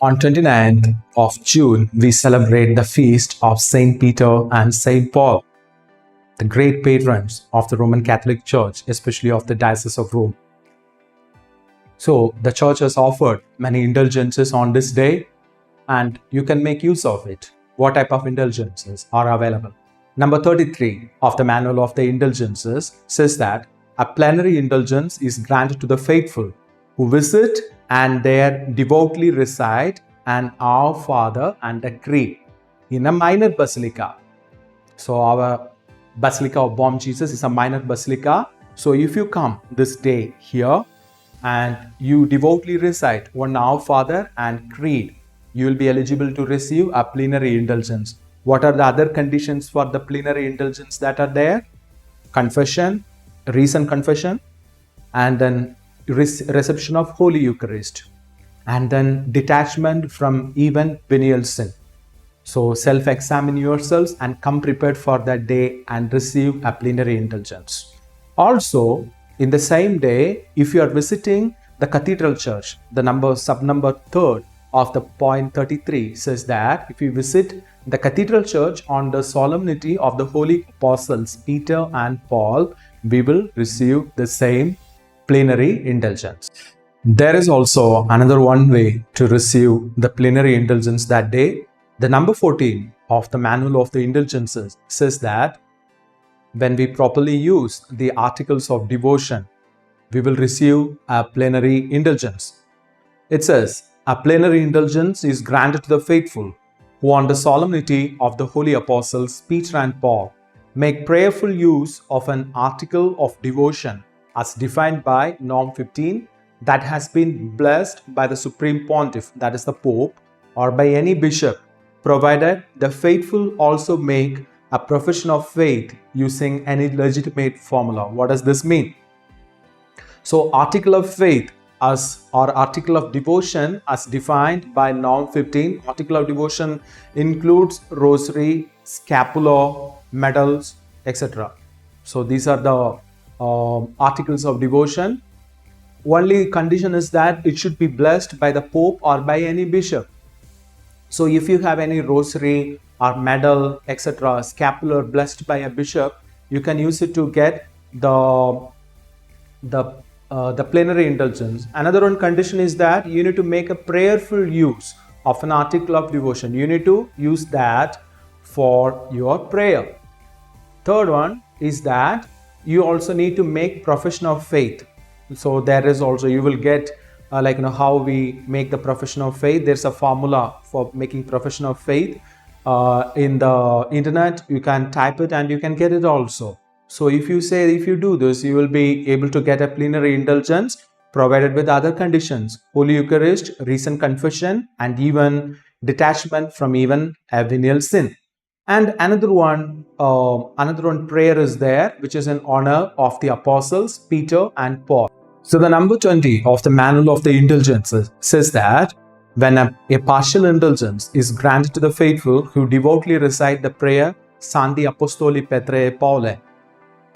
On 29th of June, we celebrate the feast of Saint Peter and Saint Paul, the great patrons of the Roman Catholic Church, especially of the Diocese of Rome. So the Church has offered many indulgences on this day, and you can make use of it. What type of indulgences are available? Number 33 of the Manual of the Indulgences says that a plenary indulgence is granted to the faithful who visit and there devoutly recite an Our Father and a Creed in a minor basilica. So our Basilica of Bom Jesus is a minor basilica. So if you come this day here and you devoutly recite one Our Father and Creed, you will be eligible to receive a plenary indulgence. What are the other conditions for the plenary indulgence that are there? Confession, recent confession, and then reception of Holy Eucharist, and then detachment from even venial sin. So self-examine yourselves and come prepared for that day and receive a plenary indulgence. Also, in the same day, if you are visiting the cathedral church, the sub-number 3rd of the point 33 says that if you visit the cathedral church on the solemnity of the holy apostles Peter and Paul, we will receive the same plenary indulgence. There is also another one way to receive the plenary indulgence that day. The number 14 of the Manual of the Indulgences says that when we properly use the articles of devotion, we will receive a plenary indulgence. It says, a plenary indulgence is granted to the faithful who on the solemnity of the holy apostles Peter and Paul make prayerful use of an article of devotion as defined by Norm 15 that has been blessed by the Supreme Pontiff, that is the Pope, or by any bishop, provided the faithful also make a profession of faith using any legitimate formula. What does this mean? So article of faith or article of devotion as defined by Norm 15. Article of devotion includes rosary, scapular, medals, etc. So these are the articles of devotion. Only condition is that it should be blessed by the Pope or by any bishop. So if you have any rosary or medal, etc., scapular blessed by a bishop, you can use it to get the plenary indulgence. Another one condition is that you need to make a prayerful use of an article of devotion. You need to use that for your prayer. Third one is that you also need to make profession of faith. So there is also, you will get how we make the profession of faith. There's a formula for making profession of faith in the internet. You can type it and you can get it also. So if you do this, you will be able to get a plenary indulgence provided with other conditions: Holy Eucharist, recent confession, and even detachment from even a venial sin. And another one prayer is there, which is in honor of the apostles Peter and Paul. So the number 20 of the Manual of the Indulgences says that when a partial indulgence is granted to the faithful who devoutly recite the prayer Santi Apostoli Petrae Paulae.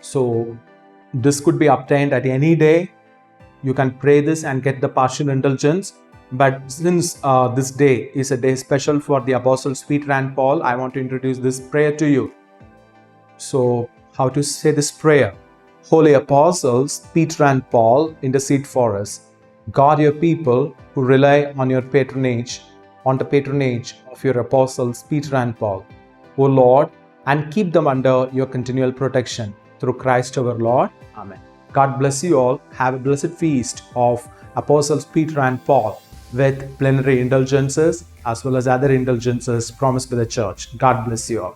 So this could be obtained at any day. You can pray this and get the partial indulgence. But since this day is a day special for the apostles Peter and Paul, I want to introduce this prayer to you. So how to say this prayer? Holy apostles Peter and Paul, intercede for us. Guard your people who rely on your patronage, on the patronage of your apostles Peter and Paul. O Lord, and keep them under your continual protection. Through Christ our Lord. Amen. God bless you all. Have a blessed feast of apostles Peter and Paul with plenary indulgences as well as other indulgences promised by the church. God bless you all.